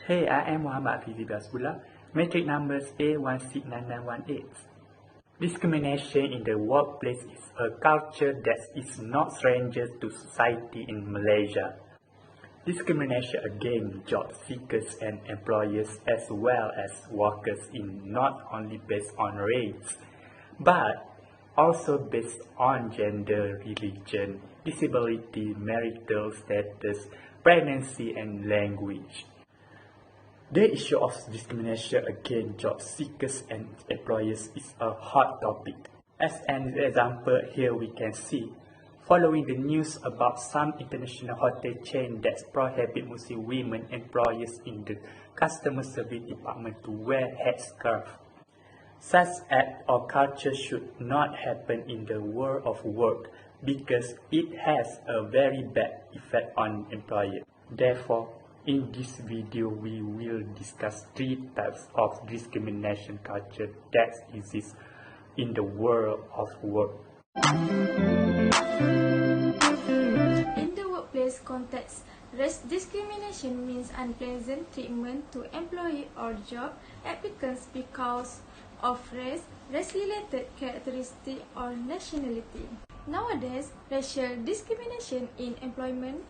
Hey, I am Muhammad Fizi Basbullah, metric numbers A169918. Discrimination in the workplace is a culture that is not stranger to society in Malaysia. Discrimination against job seekers and employers as well as workers is not only based on race, but also based on gender, religion, disability, marital status, pregnancy, and language. The issue of discrimination against job seekers and employers is a hot topic. As an example, here we can see, following the news about some international hotel chain that prohibit Muslim women employees in the customer service department to wear headscarf. Such act or culture should not happen in the world of work because it has a very bad effect on employer. Therefore, in this video, we will discuss 3 types of discrimination culture that exist in the world of work. In the workplace context, race discrimination means unpleasant treatment to employee or job applicants because of race, race-related characteristic, or nationality. Nowadays, racial discrimination in employment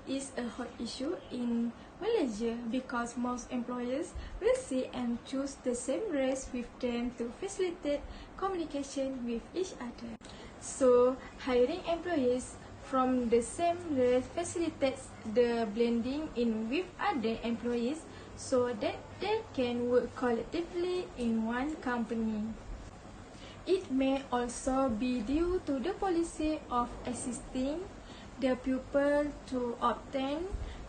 is a hot issue in Malaysia because most employers will see and choose the same race with them to facilitate communication with each other. So, hiring employees from the same race facilitates the blending in with other employees so that they can work collectively in one company. It may also be due to the policy of assisting the pupil to obtain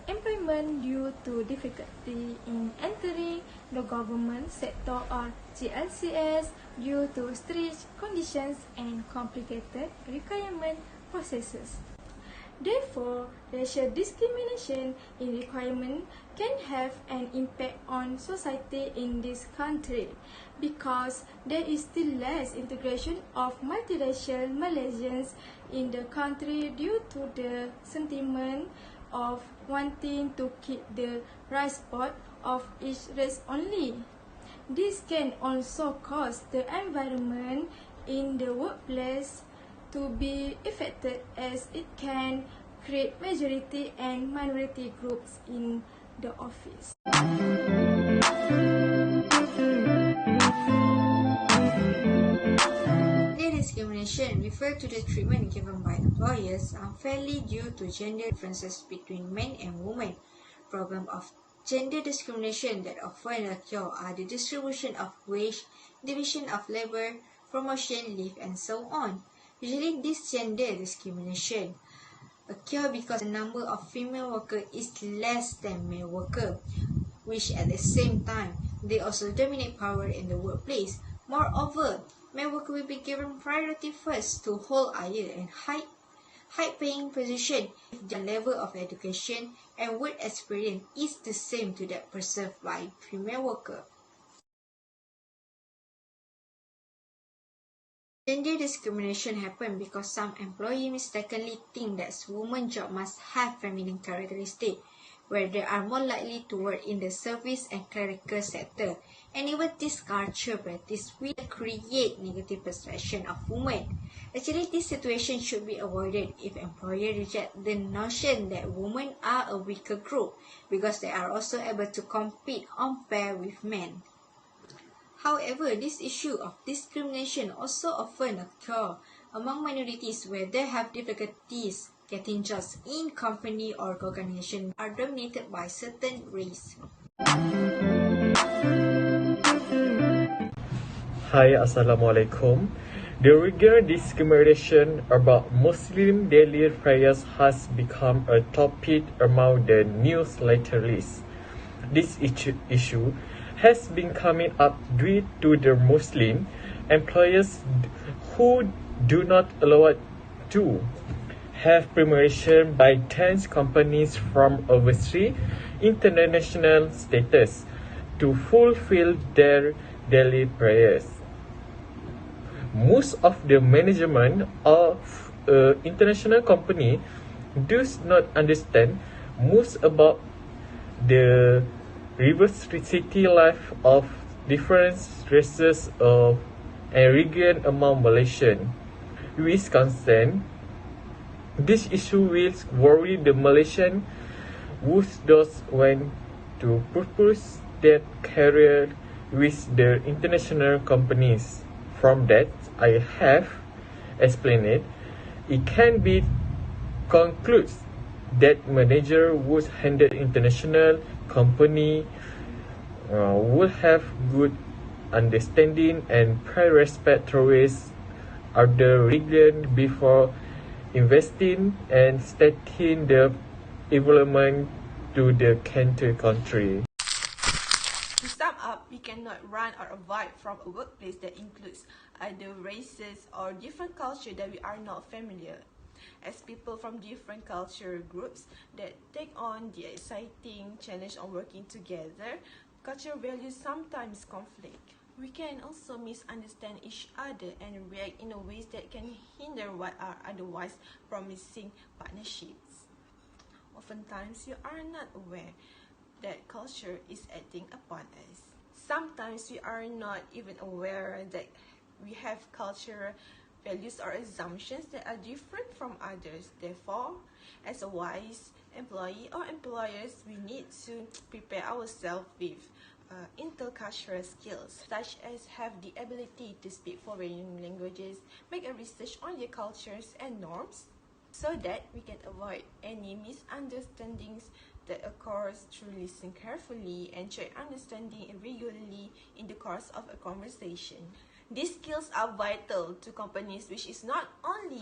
employment due to difficulty in entering the government sector or GLCS due to strict conditions and complicated requirement processes. Therefore, racial discrimination in requirement can have an impact on society in this country because there is still less integration of multiracial Malaysians in the country due to the sentiment of wanting to keep the right spot of each race only. This can also cause the environment in the workplace to be affected as it can create majority and minority groups in the office. Discrimination refers to the treatment given by employers unfairly due to gender differences between men and women. Problems of gender discrimination that often occur are the distribution of wage, division of labor, promotion, leave, and so on. Usually, this gender discrimination occurs because the number of female workers is less than male workers, which at the same time, they also dominate power in the workplace. Moreover, male workers will be given priority first to hold higher and high-paying position if their level of education and work experience is the same to that perceived by female workers. Gender discrimination happens because some employees mistakenly think that women's job must have feminine characteristics, where they are more likely to work in the service and clerical sector. And even this culture practice will create negative perception of women. Actually, this situation should be avoided if employers reject the notion that women are a weaker group because they are also able to compete on par with men. However, this issue of discrimination also often occurs among minorities where they have difficulties getting jobs in company or organization are dominated by certain race. Hi, Assalamualaikum. The regular discrimination about Muslim daily prayers has become a topic among the news lately. This issue has been coming up due to the Muslim employers who do not allow it to have promotion by 10 companies from overseas international status to fulfill their daily prayers. Most of the management of international company does not understand most about the diversity life of different races and region among Malaysians. With consent, this issue will worry the Malaysian who thus want to pursue their career with the international companies. From that, I have explained it can be concluded that manager would handle international company would have good understanding and pay respect towards other region before investing and starting the development to the country. To sum up, we cannot run or avoid from a workplace that includes other races or different culture that we are not familiar. As people from different culture groups that take on the exciting challenge of working together, cultural values sometimes conflict. We can also misunderstand each other and react in ways that can hinder what are otherwise promising partnerships. Oftentimes, we are not aware that culture is acting upon us. Sometimes we are not even aware that we have cultural values or assumptions that are different from others. Therefore, as a wise employee or employers, we need to prepare ourselves with intercultural skills, such as have the ability to speak foreign languages, make a research on their cultures and norms, so that we can avoid any misunderstandings that occurs through listening carefully and check understanding regularly in the course of a conversation. These skills are vital to companies, which is not only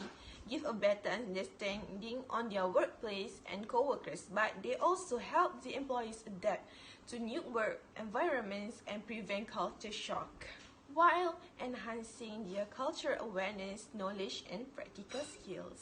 give a better understanding on their workplace and co-workers, but they also help the employees adapt to new work environments and prevent culture shock, while enhancing their cultural awareness, knowledge, and practical skills.